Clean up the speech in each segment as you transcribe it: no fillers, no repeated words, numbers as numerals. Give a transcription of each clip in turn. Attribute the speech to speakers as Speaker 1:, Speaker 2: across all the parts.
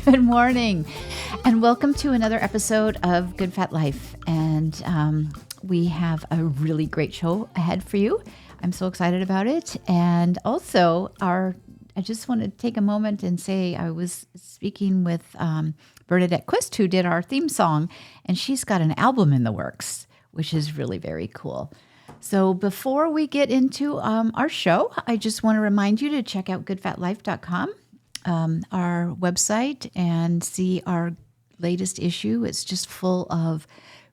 Speaker 1: Good morning, and welcome to another episode of Good Fat Life. And we have a really great show ahead for you. I'm so excited about it. And also, I just want to take a moment and say I was speaking with Bernadette Quist, who did our theme song, and she's got an album in the works, which is really very cool. So before we get into our show, I just want to remind you to check out goodfatlife.com. Our website, and see our latest issue. It's just full of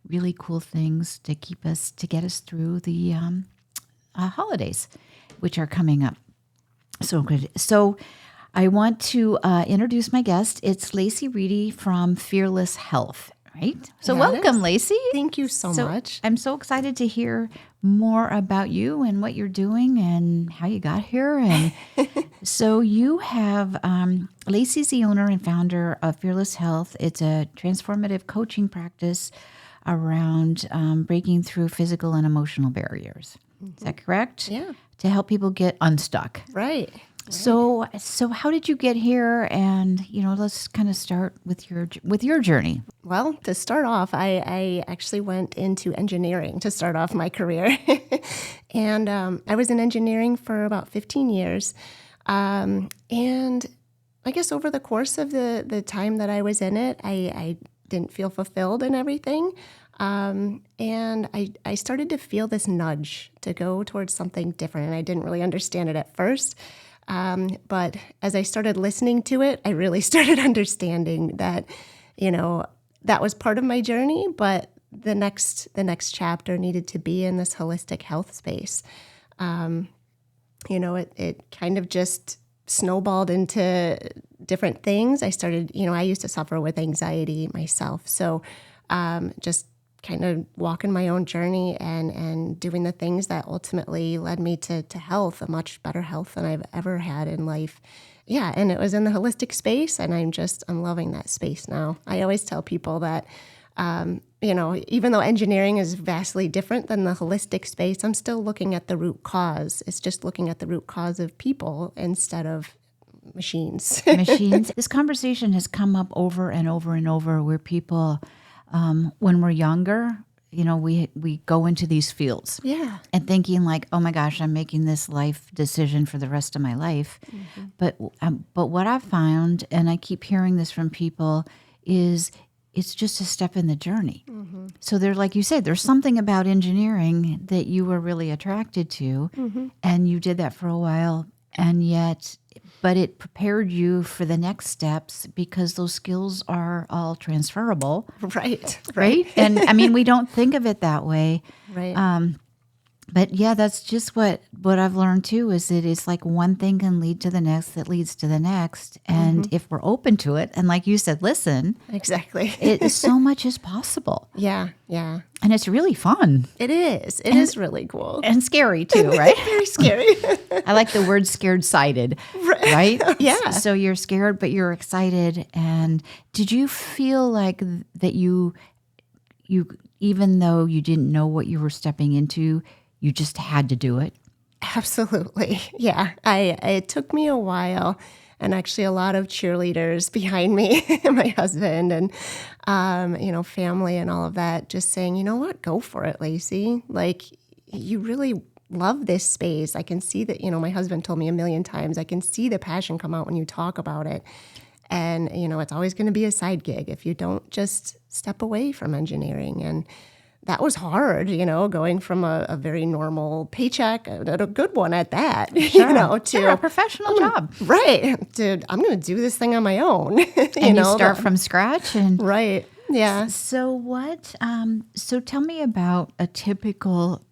Speaker 1: really cool things to get us through the holidays, which are coming up. So good. So I want to introduce my guest. It's Lacey Reedy from Fearless Health, right? So welcome, Lacey.
Speaker 2: Thank you so much.
Speaker 1: I'm so excited to hear more about you and what you're doing and how you got here. And so you have, Lacey's the owner and founder of Fearless Health. It's a transformative coaching practice around breaking through physical and emotional barriers. Mm-hmm. Is that correct?
Speaker 2: Yeah.
Speaker 1: To help people get unstuck.
Speaker 2: Right.
Speaker 1: So how did you get here? And, let's kind of start with your journey.
Speaker 2: Well, to start off, I actually went into engineering to start off my career. And I was in engineering for about 15 years. And I guess over the course of the time that I was in it, I didn't feel fulfilled in everything. And I started to feel this nudge to go towards something different. And I didn't really understand it at first. But as I started listening to it, I really started understanding that, that was part of my journey, but the next chapter needed to be in this holistic health space. It kind of just snowballed into different things. I started, I used to suffer with anxiety myself. So, just kind of walking my own journey and doing the things that ultimately led me to health, a much better health than I've ever had in life. Yeah, and it was in the holistic space, and I'm loving that space now. I always tell people that, even though engineering is vastly different than the holistic space, I'm still looking at the root cause. It's just looking at the root cause of people instead of machines.
Speaker 1: This conversation has come up over and over and over where people, when we're younger, we go into these fields.
Speaker 2: Yeah.
Speaker 1: And thinking like, oh my gosh, I'm making this life decision for the rest of my life. Mm-hmm. But what I've found, and I keep hearing this from people, is it's just a step in the journey. Mm-hmm. So there's, like you said, there's something about engineering that you were really attracted to, mm-hmm. and you did that for a while, but it prepared you for the next steps because those skills are all transferable.
Speaker 2: Right.
Speaker 1: And I mean, we don't think of it that way.
Speaker 2: Right.
Speaker 1: But yeah, that's just what I've learned too, is that it's like one thing can lead to the next that leads to the next. And if we're open to it, and like you said, listen.
Speaker 2: Exactly.
Speaker 1: So much is possible.
Speaker 2: Yeah.
Speaker 1: And it's really fun.
Speaker 2: It is. It is really cool.
Speaker 1: And scary too, right?
Speaker 2: Very scary.
Speaker 1: I like the word scared-sided, right?
Speaker 2: Yeah.
Speaker 1: So you're scared, but you're excited. And did you feel like that you even though you didn't know what you were stepping into, you just had to do it?
Speaker 2: Absolutely. Yeah. It took me a while, and actually a lot of cheerleaders behind me, my husband and, family and all of that, just saying, you know what, go for it, Lacey. Like, you really love this space. I can see that, my husband told me a million times, I can see the passion come out when you talk about it. And, it's always going to be a side gig if you don't just step away from engineering. And that was hard, going from a very normal paycheck, a good one at that,
Speaker 1: Sure.
Speaker 2: to
Speaker 1: a professional job.
Speaker 2: Right. I'm going to do this thing on my own.
Speaker 1: You start from scratch. And
Speaker 2: right. Yeah.
Speaker 1: So so tell me about a typical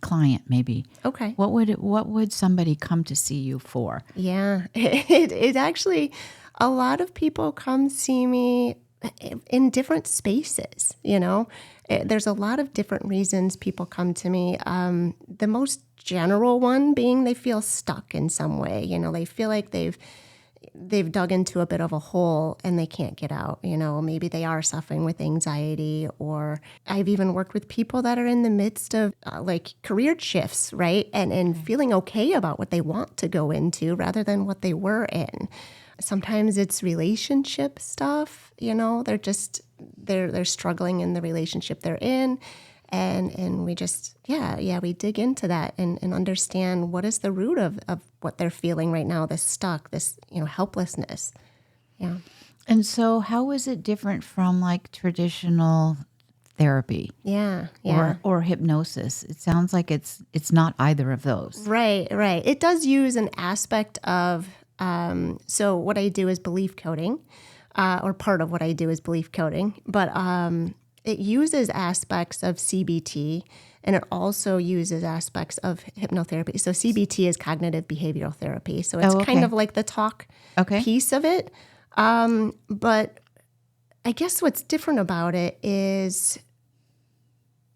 Speaker 1: client, maybe.
Speaker 2: Okay.
Speaker 1: What would somebody come to see you for?
Speaker 2: Yeah. It actually, a lot of people come see me in different spaces, There's a lot of different reasons people come to me. The most general one being they feel stuck in some way. They feel like they've dug into a bit of a hole and they can't get out. Maybe they are suffering with anxiety, or I've even worked with people that are in the midst of career shifts, right? And feeling okay about what they want to go into rather than what they were in. Sometimes it's relationship stuff, they're struggling in the relationship they're in. And we just, we dig into that and understand what is the root of what they're feeling right now, this stuck, this, helplessness. Yeah.
Speaker 1: And so how is it different from like traditional therapy?
Speaker 2: Yeah.
Speaker 1: Or hypnosis? It sounds like it's not either of those.
Speaker 2: Right. It does use an aspect of, so what I do is belief coding, or part of what I do is belief coding, but it uses aspects of CBT, and it also uses aspects of hypnotherapy. So CBT is cognitive behavioral therapy. So it's kind of like the talk piece of it. But I guess what's different about it is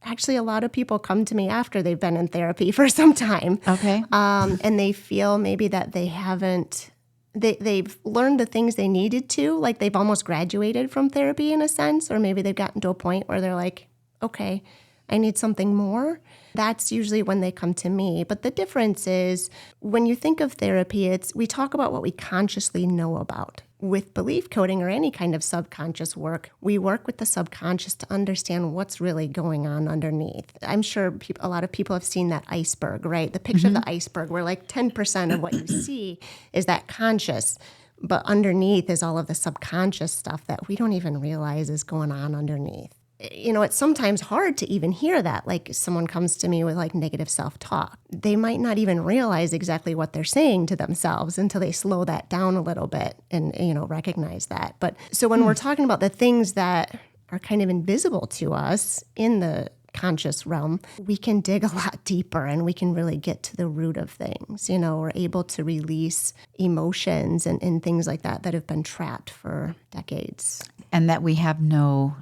Speaker 2: actually a lot of people come to me after they've been in therapy for some time.
Speaker 1: Okay.
Speaker 2: And they feel maybe that they haven't, they've learned the things they needed to, like they've almost graduated from therapy in a sense, or maybe they've gotten to a point where they're like, okay, I need something more. That's usually when they come to me. But the difference is when you think of therapy, we talk about what we consciously know about. With belief coding or any kind of subconscious work, we work with the subconscious to understand what's really going on underneath. I'm sure a lot of people have seen that iceberg, right? The picture of the iceberg where like 10% of what you see is that conscious, but underneath is all of the subconscious stuff that we don't even realize is going on underneath. It's sometimes hard to even hear that. Like someone comes to me with like negative self-talk. They might not even realize exactly what they're saying to themselves until they slow that down a little bit and, recognize that. But so when we're talking about the things that are kind of invisible to us in the conscious realm, we can dig a lot deeper and we can really get to the root of things. We're able to release emotions and things like that have been trapped for decades.
Speaker 1: And that we have no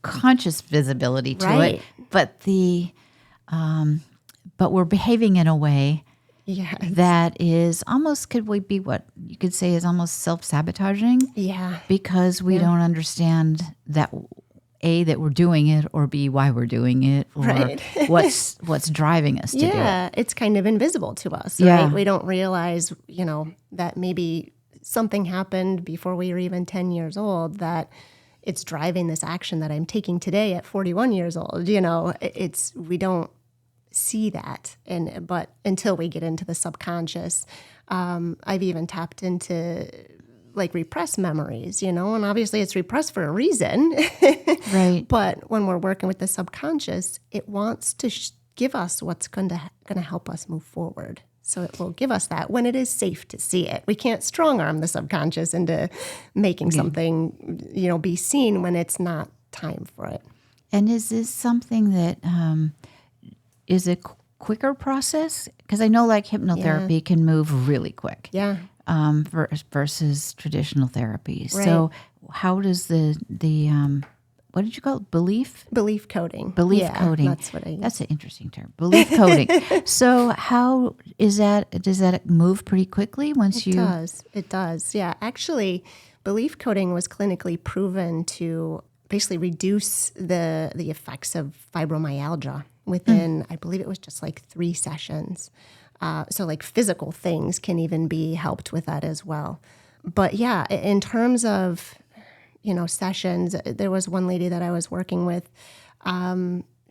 Speaker 1: conscious visibility to it, but but we're behaving in a way that is almost, could we be what you could say is almost self-sabotaging?
Speaker 2: Yeah.
Speaker 1: Because we don't understand that A, that we're doing it, or B, why we're doing it, or what's driving us to do it.
Speaker 2: Yeah, it's kind of invisible to us, right?
Speaker 1: Yeah.
Speaker 2: We don't realize, that maybe something happened before we were even 10 years old that it's driving this action that I'm taking today at 41 years old. We don't see that. But until we get into the subconscious, I've even tapped into like repressed memories, and obviously it's repressed for a reason.
Speaker 1: Right.
Speaker 2: But when we're working with the subconscious, it wants to give us what's going to help us move forward. So it will give us that when it is safe to see it. We can't strong arm the subconscious into making something, be seen when it's not time for it.
Speaker 1: And is this something that is a quicker process? Because I know like hypnotherapy can move really quick.
Speaker 2: Yeah.
Speaker 1: Versus traditional therapies.
Speaker 2: Right.
Speaker 1: So how does the what did you call it? Belief
Speaker 2: coding.
Speaker 1: Belief coding.
Speaker 2: That's what I use.
Speaker 1: That's an interesting term. Belief coding. So how is that? Does that move pretty quickly once you?
Speaker 2: It does. Yeah. Actually, belief coding was clinically proven to basically reduce the effects of fibromyalgia within, I believe it was just like 3 sessions. So like physical things can even be helped with that as well. But yeah, in terms of sessions, there was one lady that I was working with.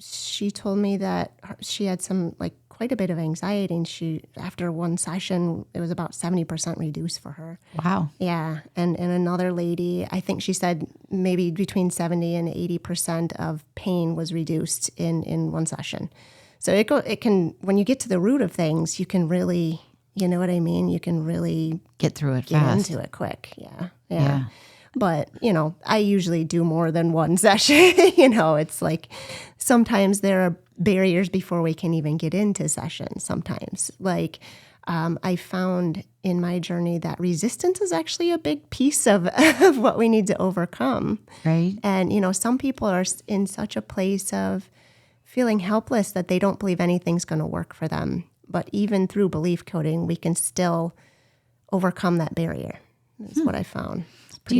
Speaker 2: She told me that she had some quite a bit of anxiety, and after one session, it was about 70% reduced for her.
Speaker 1: Wow.
Speaker 2: Yeah, and another lady, I think she said maybe between 70 and 80% of pain was reduced in one session. So it can, when you get to the root of things, you can really, you know what I mean? You can really
Speaker 1: get through it
Speaker 2: get
Speaker 1: fast.
Speaker 2: into it quick. Yeah. But, I usually do more than one session. It's like sometimes there are barriers before we can even get into sessions sometimes. I found in my journey that resistance is actually a big piece of what we need to overcome.
Speaker 1: Right.
Speaker 2: And, some people are in such a place of feeling helpless that they don't believe anything's going to work for them. But even through belief coding, we can still overcome that barrier. That's what I found.
Speaker 1: Do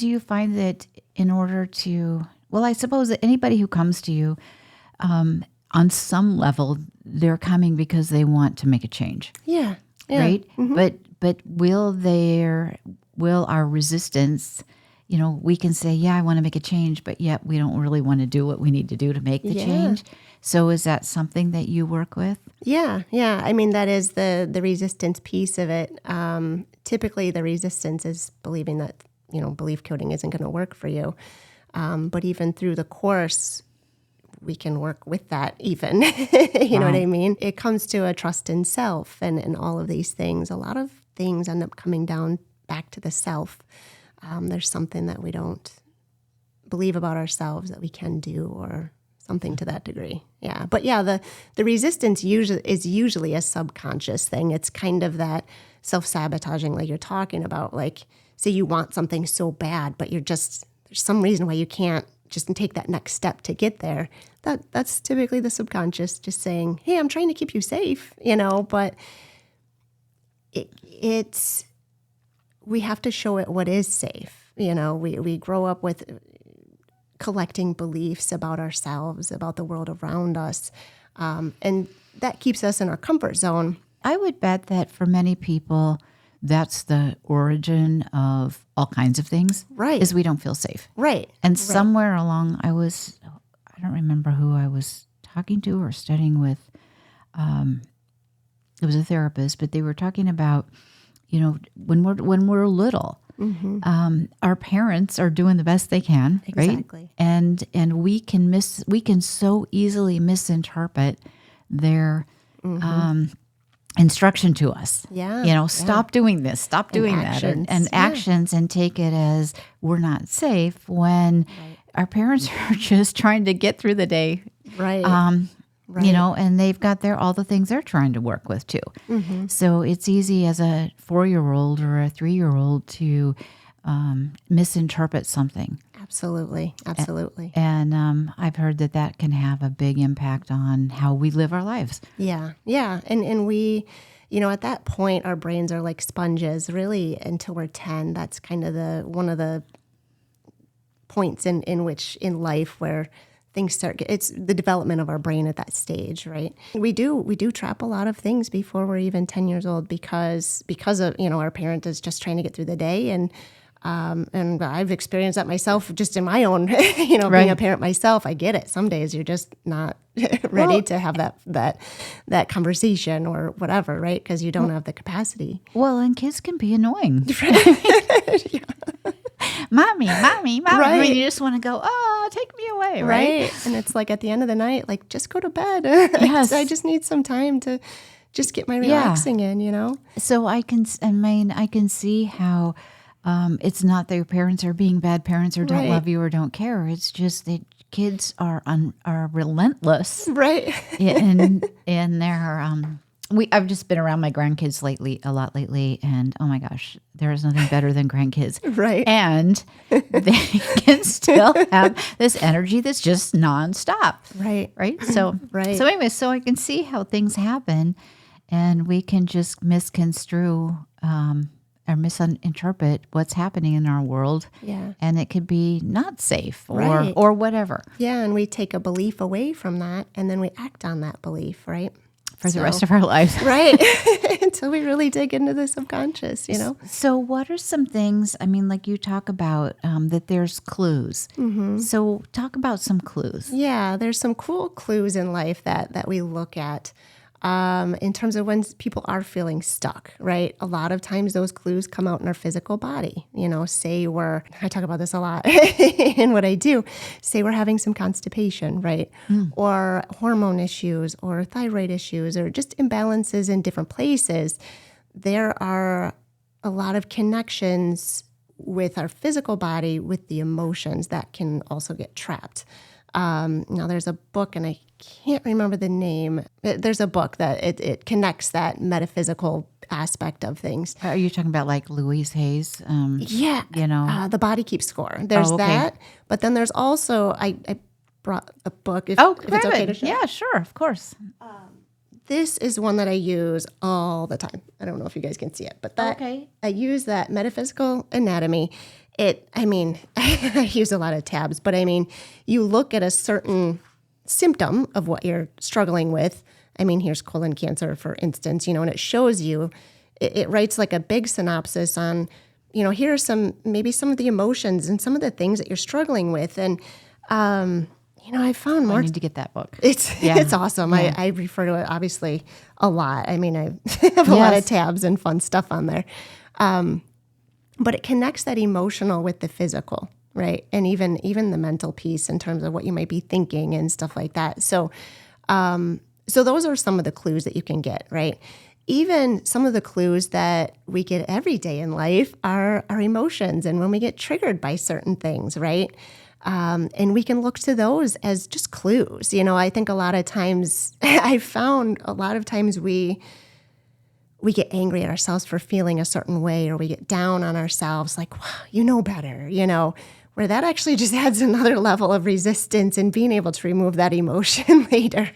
Speaker 1: you find that in order to, well, I suppose that anybody who comes to you, on some level, they're coming because they want to make a change.
Speaker 2: Yeah.
Speaker 1: right? But will our resistance, we can say, yeah, I want to make a change, but yet we don't really want to do what we need to do to make the change. So is that something that you work with?
Speaker 2: Yeah. I mean, that is the resistance piece of it. Typically, the resistance is believing that, belief coding isn't going to work for you. But even through the course, we can work with that even. You know what I mean? It comes to a trust in self and all of these things. A lot of things end up coming down back to the self. There's something that we don't believe about ourselves that we can do or something to that degree. Yeah. But yeah, the resistance is usually a subconscious thing. It's kind of that self-sabotaging like you're talking about. Like, say you want something so bad, but there's some reason why you can't just take that next step to get there. That's typically the subconscious just saying, hey, I'm trying to keep you safe, but we have to show it what is safe. We grow up with collecting beliefs about ourselves, about the world around us. And that keeps us in our comfort zone.
Speaker 1: I would bet that for many people, that's the origin of all kinds of things.
Speaker 2: Right.
Speaker 1: Is we don't feel safe.
Speaker 2: Right.
Speaker 1: And somewhere along, I don't remember who I was talking to or studying with. It was a therapist, but they were talking about, when we're little, our parents are doing the best they can,
Speaker 2: Exactly.
Speaker 1: right? And we can so easily misinterpret their instruction to us.
Speaker 2: Yeah.
Speaker 1: Stop doing this, stop doing that, and actions, and take it as we're not safe when our parents are just trying to get through the day.
Speaker 2: Right.
Speaker 1: And they've got all the things they're trying to work with too. So it's easy as a 4-year-old or a 3-year-old to misinterpret something.
Speaker 2: Absolutely.
Speaker 1: And I've heard that can have a big impact on how we live our lives.
Speaker 2: Yeah. And we, at that point, our brains are like sponges, really, until we're 10. That's kind of one of the points in which in life where things it's the development of our brain at that stage, right? We do trap a lot of things before we're even 10 years old because of, our parent is just trying to get through the day. And I've experienced that myself just in my own, being a parent myself. I get it. Some days you're just not ready to have that conversation or whatever, right? Because you don't have the capacity.
Speaker 1: Well, and kids can be annoying. Mommy.
Speaker 2: Right.
Speaker 1: I mean, you just want to go, take me away, right?
Speaker 2: And it's like at the end of the night, like, just go to bed.
Speaker 1: Yes.
Speaker 2: I just need some time to just get my relaxing in,
Speaker 1: So I can see how it's not that your parents are being bad parents or don't love you or don't care. It's just that kids are relentless.
Speaker 2: Right.
Speaker 1: in their I've just been around my grandkids a lot lately, and oh my gosh, there is nothing better than grandkids.
Speaker 2: Right.
Speaker 1: And they can still have this energy that's just nonstop.
Speaker 2: Right.
Speaker 1: Right. So anyway, so I can see how things happen, and we can just misconstrue or misinterpret what's happening in our world.
Speaker 2: Yeah.
Speaker 1: And it could be not safe or whatever.
Speaker 2: Yeah, and we take a belief away from that, and then we act on that belief, right?
Speaker 1: For the rest of our lives.
Speaker 2: Right. Until we really dig into the subconscious,
Speaker 1: So what are some things, like you talk about that there's clues. So talk about some clues.
Speaker 2: Yeah, there's some cool clues in life that we look at in terms of when people are feeling stuck, right? A lot of times those clues come out in our physical body. Say I talk about this a lot in what I do, say we're having some constipation, right? Or hormone issues or thyroid issues or just imbalances in different places. There are a lot of connections with our physical body with the emotions that can also get trapped. Now there's a book, and I can't remember the name. There's a book that it connects that metaphysical aspect of things.
Speaker 1: Are you talking about like Louise Hay's?
Speaker 2: Yeah. The Body Keeps Score. There's that. But then there's also, I brought a book. If it's okay to share.
Speaker 1: Yeah, sure. Of course.
Speaker 2: This is one that I use all the time. I don't know if you guys can see it, but I use that metaphysical anatomy. I use a lot of tabs, but you look at a certain symptom of what you're struggling with. Here's colon cancer, for instance, and it shows you, it writes like a big synopsis on, here are maybe some of the emotions and some of the things that you're struggling with. And, I found more.
Speaker 1: I need to get that book.
Speaker 2: It's awesome.
Speaker 1: Yeah.
Speaker 2: I refer to it obviously a lot. I mean, I have a lot of tabs and fun stuff on there. But it connects that emotional with the physical, right? And even the mental piece in terms of what you might be thinking and stuff like that. So those are some of the clues that you can get, right? Even some of the clues that we get every day in life are our emotions and when we get triggered by certain things, right? And we can look to those as just clues. I think a lot of times, I've found a lot of times we get angry at ourselves for feeling a certain way, or we get down on ourselves like, wow, you know better, where that actually just adds another level of resistance and being able to remove that emotion later.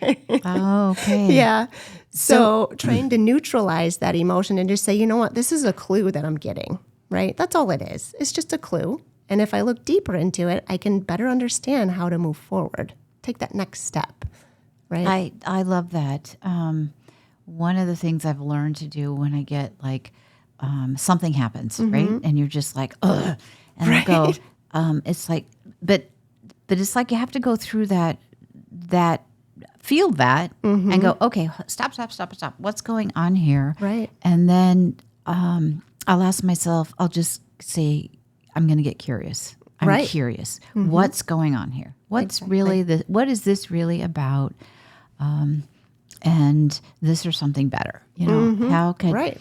Speaker 1: Oh, okay.
Speaker 2: Yeah. So trying to neutralize that emotion and just say, you know what, this is a clue that I'm getting, right? That's all it is. It's just a clue. And if I look deeper into it, I can better understand how to move forward, take that next step, right?
Speaker 1: I love that. One of the things I've learned to do when I get like something happens, right? And you're just like, ugh. And I go, it's like, but it's like you have to go through that, feel that and go, okay, stop. What's going on here?
Speaker 2: Right.
Speaker 1: And then I'll ask myself, I'll just say, I'm going to get curious. I'm curious. What's going on here? What's really what is this really about? And this or something better, how could,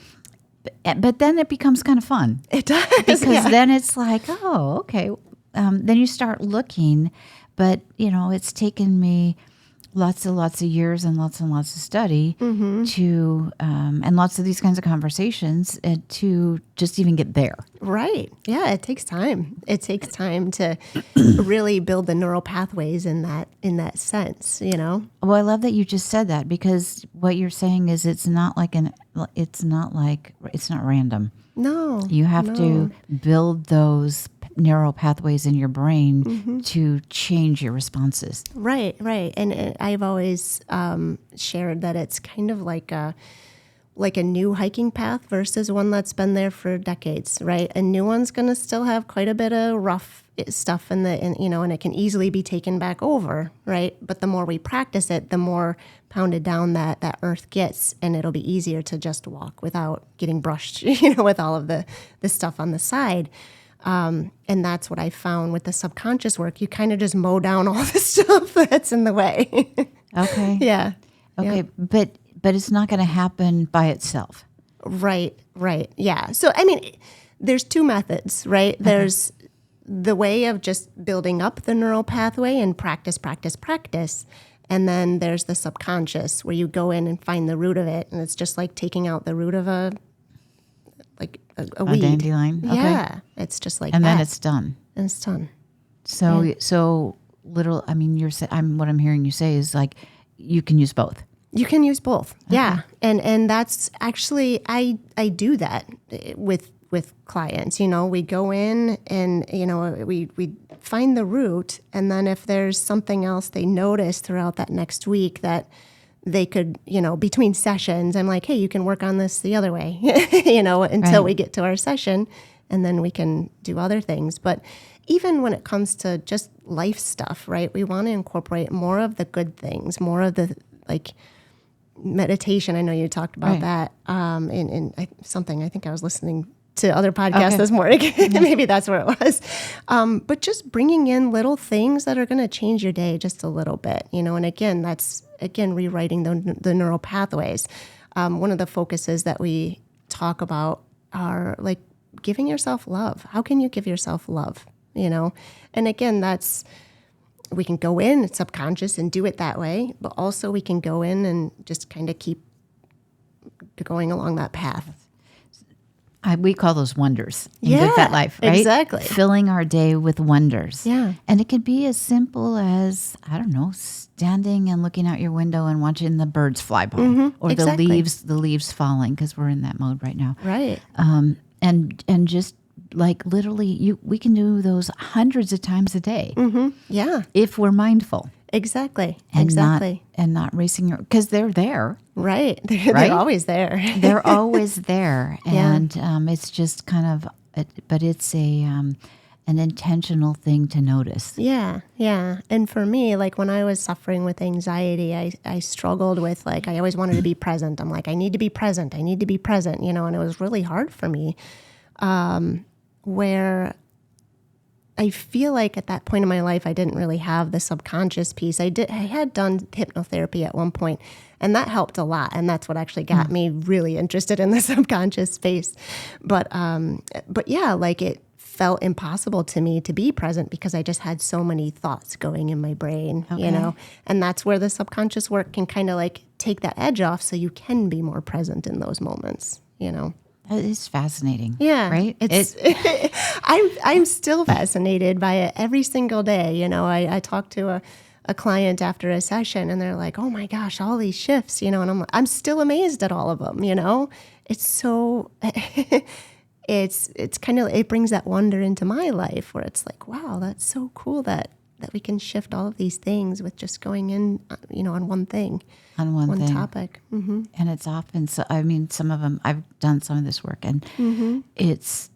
Speaker 1: but then it becomes kind of fun.
Speaker 2: It does.
Speaker 1: Because then it's like, oh, okay. Then you start looking, but it's taken me lots of years and lots of study to, and lots of these kinds of conversations to just even get there.
Speaker 2: Right. Yeah. It takes time. It takes time to really build the neural pathways in that sense,
Speaker 1: Well, I love that you just said that, because what you're saying is it's not random.
Speaker 2: No.
Speaker 1: You have to build those neural pathways in your brain to change your responses.
Speaker 2: Right. And I've always shared that it's kind of like a new hiking path versus one that's been there for decades, right? A new one's going to still have quite a bit of rough stuff and it can easily be taken back over, right? But the more we practice it, the more pounded down that earth gets, and it'll be easier to just walk without getting brushed, with all of the stuff on the side. And that's what I found with the subconscious work. You kind of just mow down all the stuff that's in the way.
Speaker 1: Okay.
Speaker 2: Yeah.
Speaker 1: Okay. Yeah. But it's not going to happen by itself.
Speaker 2: Right. Yeah. So, I mean, there's two methods, right? Okay. There's the way of just building up the neural pathway and practice. And then there's the subconscious, where you go in and find the root of it. And it's just like taking out the root of a weed.
Speaker 1: A dandelion? Okay.
Speaker 2: Yeah. It's just like
Speaker 1: and
Speaker 2: that.
Speaker 1: then it's done.
Speaker 2: And it's done.
Speaker 1: So little, I mean, what I'm hearing you say is like, you can use both.
Speaker 2: You can use both. Okay. Yeah. And that's actually, I do that with clients. We go in and, we find the root. And then if there's something else they notice throughout that next week that they could, between sessions, I'm like, hey, you can work on this the other way, until we get to our session, and then we can do other things. But even when it comes to just life stuff, right, we want to incorporate more of the good things, more of the, like, meditation. I know you talked about that in something. I think I was listening to other podcasts this morning. Maybe that's where it was. But just bringing in little things that are going to change your day just a little bit, and again, that's rewriting the neural pathways. One of the focuses that we talk about are like giving yourself love. How can you give yourself love? And again, we can go in, it's subconscious, and do it that way, but also we can go in and just kind of keep going along that path.
Speaker 1: We call those wonders in Good Fat Life, right?
Speaker 2: Exactly.
Speaker 1: Filling our day with wonders.
Speaker 2: Yeah.
Speaker 1: And it could be as simple as, I don't know, standing and looking out your window and watching the birds fly by, or the leaves falling, because we're in that mode right now.
Speaker 2: Right.
Speaker 1: And just like literally, we can do those hundreds of times a day.
Speaker 2: Yeah.
Speaker 1: If we're mindful.
Speaker 2: exactly.
Speaker 1: and
Speaker 2: Exactly.
Speaker 1: not racing because they're there.
Speaker 2: Right. They're
Speaker 1: Right?
Speaker 2: always there.
Speaker 1: They're always there,
Speaker 2: Yeah.
Speaker 1: and it's just kind of, but it's an intentional thing to notice.
Speaker 2: Yeah, yeah. And for me, like when I was suffering with anxiety, I struggled with like, I always wanted to be present. I'm like, I need to be present. I need to be present, you know, and it was really hard for me. Where I feel like at that point in my life, I didn't really have the subconscious piece. I had done hypnotherapy at one point, and that helped a lot. And that's what actually got me really interested in the subconscious space. But yeah, like it felt impossible to me to be present because I just had so many thoughts going in my brain, you know, and that's where the subconscious work can kind of like take that edge off so you can be more present in those moments, you know.
Speaker 1: It is fascinating.
Speaker 2: Yeah.
Speaker 1: Right?
Speaker 2: It's I'm still fascinated by it every single day. You know, I talk to a client after a session and they're like, oh my gosh, all these shifts, you know, and I'm still amazed at all of them, you know. It's so it's kind of, it brings that wonder into my life where it's like, wow, that's so cool that we can shift all of these things with just going in, you know, on one thing.
Speaker 1: On one thing.
Speaker 2: Topic. Mm-hmm.
Speaker 1: And it's often, so, I mean, some of them, I've done some of this work, and it's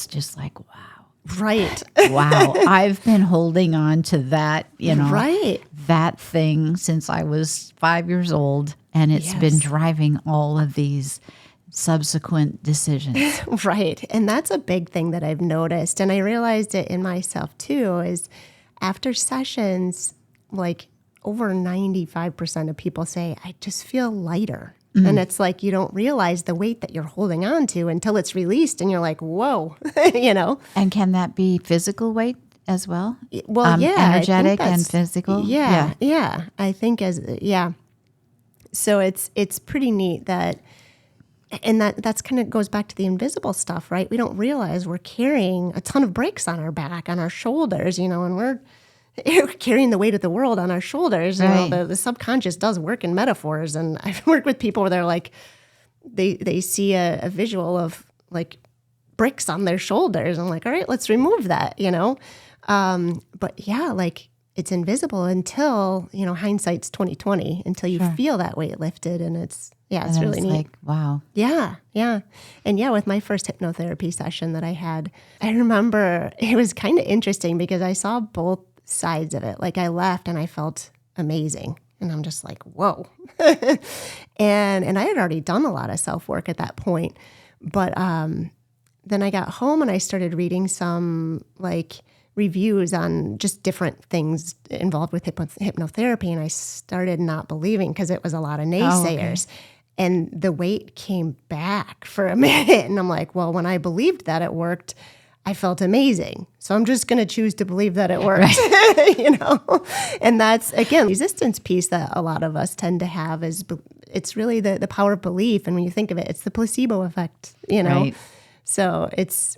Speaker 1: just like, wow.
Speaker 2: Right.
Speaker 1: Wow. I've been holding on to that, you know,
Speaker 2: right.
Speaker 1: that thing since I was 5 years old, and it's been driving all of these subsequent decisions.
Speaker 2: Right. And that's a big thing that I've noticed. And I realized it in myself too, is after sessions, like over 95% of people say, I just feel lighter. And it's like, you don't realize the weight that you're holding on to until it's released. And you're like, whoa, you know?
Speaker 1: And can that be physical weight as well?
Speaker 2: Well, yeah.
Speaker 1: Energetic and physical?
Speaker 2: Yeah. I think so it's pretty neat that, and that's kind of goes back to the invisible stuff, right? We don't realize we're carrying a ton of bricks on our back, on our shoulders, you know, and we're carrying the weight of the world on our shoulders.
Speaker 1: Right.
Speaker 2: You know, the subconscious does work in metaphors. And I've worked with people where they're like, they see a visual of like bricks on their shoulders. I'm like, all right, let's remove that, you know? But yeah, like it's invisible until, you know, hindsight's 20/20, until you feel that weight lifted. And it's really neat.
Speaker 1: Like, wow.
Speaker 2: Yeah. And yeah, with my first hypnotherapy session that I had, I remember it was kind of interesting because I saw both sides of it. Like I left and I felt amazing. And I'm just like, whoa. and I had already done a lot of self-work at that point. But then I got home and I started reading some like reviews on just different things involved with hypnotherapy. And I started not believing because it was a lot of naysayers. And the weight came back for a minute. And I'm like, well, when I believed that it worked, I felt amazing. So I'm just going to choose to believe that it works, you know? And that's, again, the resistance piece that a lot of us tend to have is it's really the power of belief. And when you think of it, it's the placebo effect, you know? Right. So it's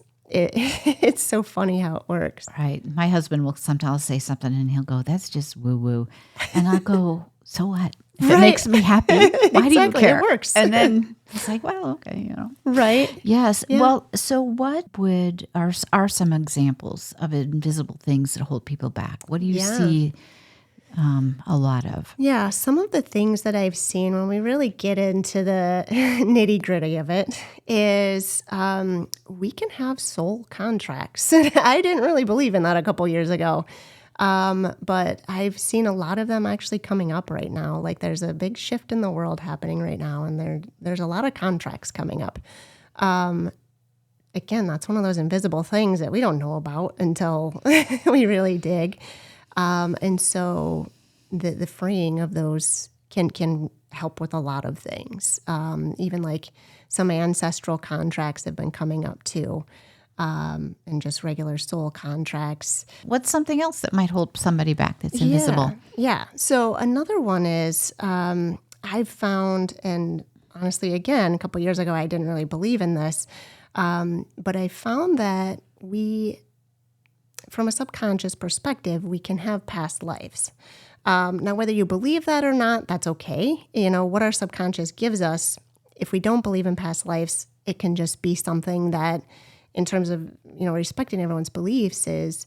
Speaker 2: so funny how it works.
Speaker 1: Right. My husband will sometimes say something and he'll go, that's just woo-woo. And I'll go, so what? If it makes me happy, why do you care?
Speaker 2: It works.
Speaker 1: And then it's like, well, okay, you know.
Speaker 2: Right.
Speaker 1: Yes. Yeah. Well, so what are some examples of invisible things that hold people back? What do you see a lot of? Yeah.
Speaker 2: Some of the things that I've seen when we really get into the nitty gritty of it is we can have soul contracts. I didn't really believe in that a couple years ago. But I've seen a lot of them actually coming up right now. Like there's a big shift in the world happening right now, and there's a lot of contracts coming up. Again, that's one of those invisible things that we don't know about until we really dig. And so the freeing of those can help with a lot of things. Even like some ancestral contracts have been coming up too. And just regular soul contracts.
Speaker 1: What's something else that might hold somebody back that's invisible?
Speaker 2: Yeah. So another one is I've found, and honestly, again, a couple of years ago, I didn't really believe in this, but I found that from a subconscious perspective, we can have past lives. Now, whether you believe that or not, that's okay. You know, what our subconscious gives us, if we don't believe in past lives, it can just be something that, in terms of, you know, respecting everyone's beliefs, is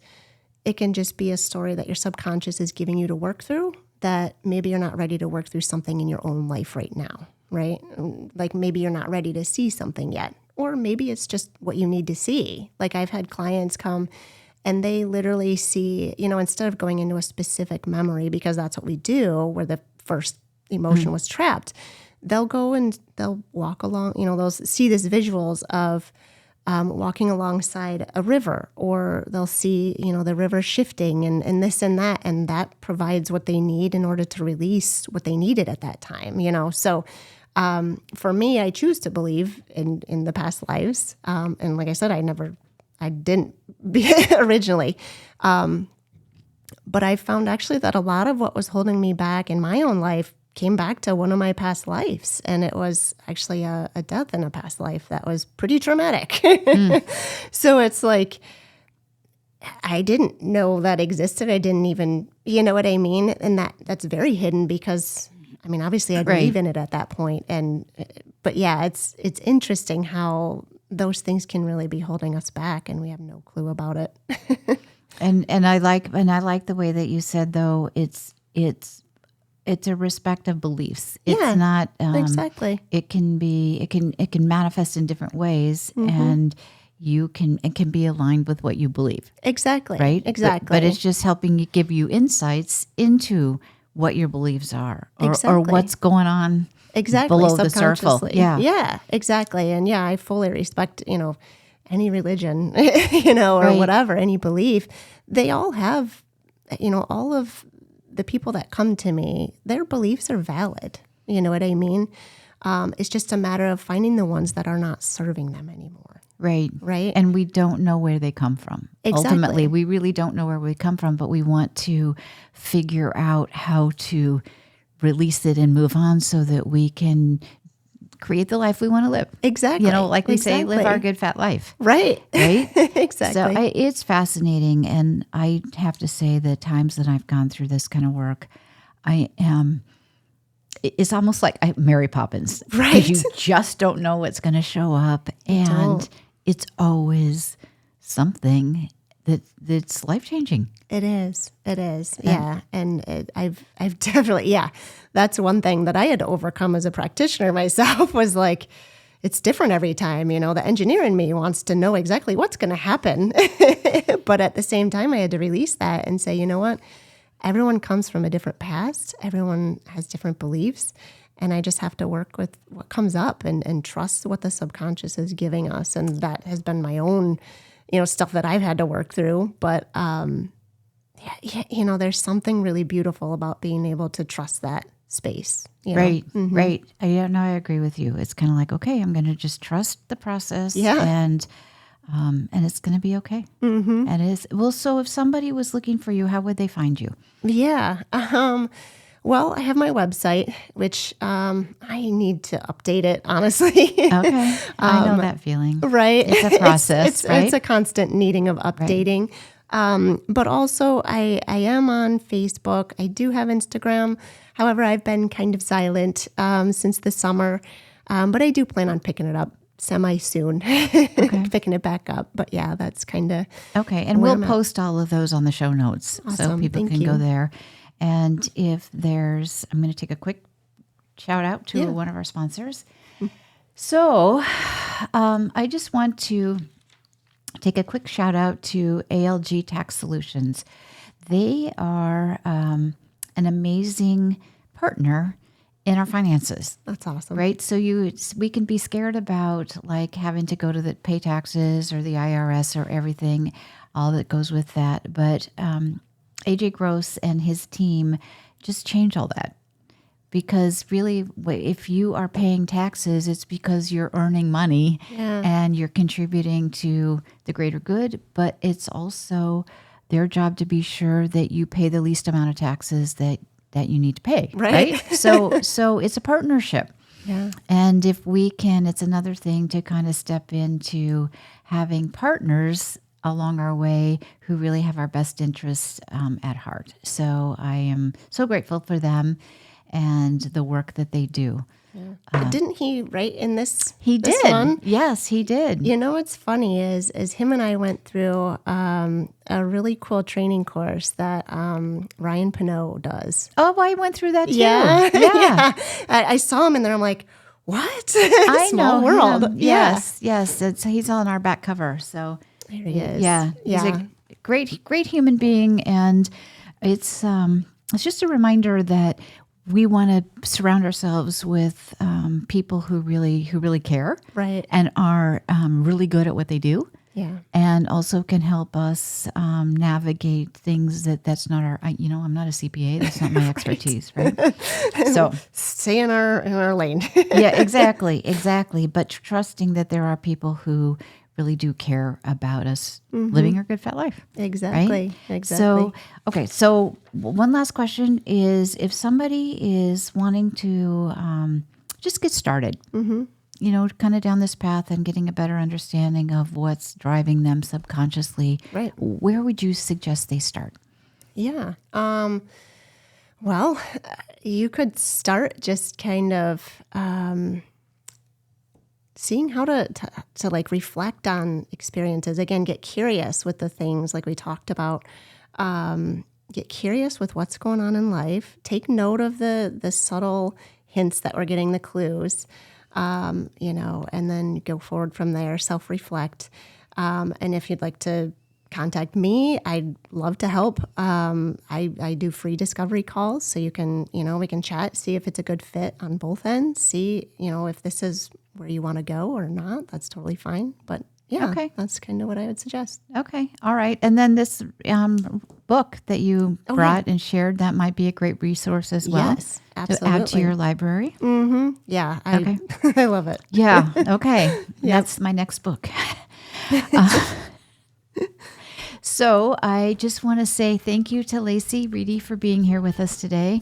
Speaker 2: it can just be a story that your subconscious is giving you to work through, that maybe you're not ready to work through something in your own life right now, right? Like maybe you're not ready to see something yet, or maybe it's just what you need to see. Like I've had clients come and they literally see, instead of going into a specific memory, because that's what we do, where the first emotion was trapped, they'll go and they'll walk along, they'll see these visuals of walking alongside a river, or they'll see, the river shifting and this and that provides what they need in order to release what they needed at that time, So for me, I choose to believe in the past lives. And like I said, I didn't originally. But I found actually that a lot of what was holding me back in my own life came back to one of my past lives. And it was actually a death in a past life that was pretty traumatic. So it's like, I didn't know that existed. I didn't even, you know what I mean? And that's very hidden because, obviously I believe in it at that point. But yeah, it's interesting how those things can really be holding us back and we have no clue about it.
Speaker 1: And I like the way that you said, though, it's a respect of beliefs. It's not
Speaker 2: exactly.
Speaker 1: It can manifest in different ways, and it can be aligned with what you believe.
Speaker 2: Exactly.
Speaker 1: Right?
Speaker 2: Exactly.
Speaker 1: But it's just helping you give you insights into what your beliefs are, or what's going on below the surface.
Speaker 2: Yeah, exactly. And yeah, I fully respect, any religion, or whatever, any belief. They all have, all of the people that come to me, their beliefs are valid. You know what I mean? It's just a matter of finding the ones that are not serving them anymore.
Speaker 1: Right.
Speaker 2: Right.
Speaker 1: And we don't know where they come from.
Speaker 2: Exactly.
Speaker 1: Ultimately, we really don't know where we come from, but we want to figure out how to release it and move on so that we can create the life we want to live.
Speaker 2: Exactly.
Speaker 1: Like we say, live our good fat life.
Speaker 2: Right.
Speaker 1: Right?
Speaker 2: Exactly.
Speaker 1: So it's fascinating. And I have to say the times that I've gone through this kind of work, it's almost like Mary Poppins.
Speaker 2: Right.
Speaker 1: Because you just don't know what's going to show up. And it's always something that's life-changing.
Speaker 2: It is. Yeah. And I've definitely, that's one thing that I had to overcome as a practitioner myself was like, it's different every time, the engineer in me wants to know exactly what's going to happen. But at the same time, I had to release that and say, you know what? Everyone comes from a different past. Everyone has different beliefs. And I just have to work with what comes up and trust what the subconscious is giving us. And that has been my own, stuff that I've had to work through. But, there's something really beautiful about being able to trust that space.
Speaker 1: Right, right. I agree with you. It's kind of like, okay, I'm going to just trust the process.
Speaker 2: Yeah.
Speaker 1: And it's going to be okay. Mm-hmm. And it is. Well, so if somebody was looking for you, how would they find you?
Speaker 2: Yeah. Well, I have my website, which I need to update it, honestly.
Speaker 1: Okay. I know that feeling.
Speaker 2: Right.
Speaker 1: It's a process, right?
Speaker 2: It's a constant needing of updating. Right. But also, I am on Facebook. I do have Instagram. However, I've been kind of silent since the summer. But I do plan on picking it up semi-soon, picking it back up. But yeah, that's kind of...
Speaker 1: Okay. And we'll post all of those on the show notes so people can go there. And if there's, I'm going to take a quick shout out to one of our sponsors. So I just want to take a quick shout out to ALG Tax Solutions. They are an amazing partner in our finances.
Speaker 2: That's awesome.
Speaker 1: Right? So we can be scared about like having to go to pay taxes or the IRS or everything, all that goes with that. But AJ Gross and his team just change all that. Because really, if you are paying taxes, it's because you're earning money and you're contributing to the greater good. But it's also their job to be sure that you pay the least amount of taxes that you need to pay. Right? So it's a partnership.
Speaker 2: Yeah.
Speaker 1: And if we can, it's another thing to kind of step into having partners along our way who really have our best interests at heart. So I am so grateful for them and the work that they do.
Speaker 2: Didn't he write in this?
Speaker 1: He
Speaker 2: this
Speaker 1: did.
Speaker 2: one?
Speaker 1: Yes, he did.
Speaker 2: You know what's funny is him and I went through a really cool training course that Ryan Pinot does.
Speaker 1: Oh, I went through that too.
Speaker 2: Yeah.
Speaker 1: Yeah.
Speaker 2: I saw him in there. I'm like, what?
Speaker 1: I
Speaker 2: Small
Speaker 1: know
Speaker 2: world.
Speaker 1: him. Yes. He's on our back cover. So
Speaker 2: There he is.
Speaker 1: yeah. He's a great human being. And it's just a reminder that we want to surround ourselves with people who really care,
Speaker 2: Right.
Speaker 1: and are really good at what they do, and also can help us navigate things that's not our. I'm not a CPA. That's not my expertise, right? So
Speaker 2: Stay in our lane.
Speaker 1: yeah, exactly. But trusting that there are people who really do care about us living our good fat life.
Speaker 2: Exactly.
Speaker 1: Right?
Speaker 2: Exactly.
Speaker 1: So one last question is, if somebody is wanting to just get started, kind of down this path and getting a better understanding of what's driving them subconsciously,
Speaker 2: Right.
Speaker 1: where would you suggest they start?
Speaker 2: Yeah. Well, you could start just kind of seeing how to like reflect on experiences. Again, get curious with the things like we talked about. Get curious with what's going on in life. Take note of the subtle hints that we're getting, the clues, and then go forward from there. Self-reflect. And if you'd like to contact me, I'd love to help. I do free discovery calls, so you can, we can chat, see if it's a good fit on both ends, see, if this is where you want to go or not. That's totally fine. But yeah, that's kind of what I would suggest.
Speaker 1: Okay. All right. And then this book that you brought and shared, that might be a great resource as well.
Speaker 2: Yes, absolutely.
Speaker 1: To add to your library.
Speaker 2: Mm-hmm. Yeah. I love it.
Speaker 1: Yeah. Okay. That's my next book. So I just want to say thank you to Lacey Reedy for being here with us today,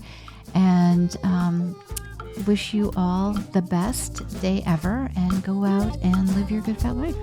Speaker 1: and wish you all the best day ever, and go out and live your good fat life.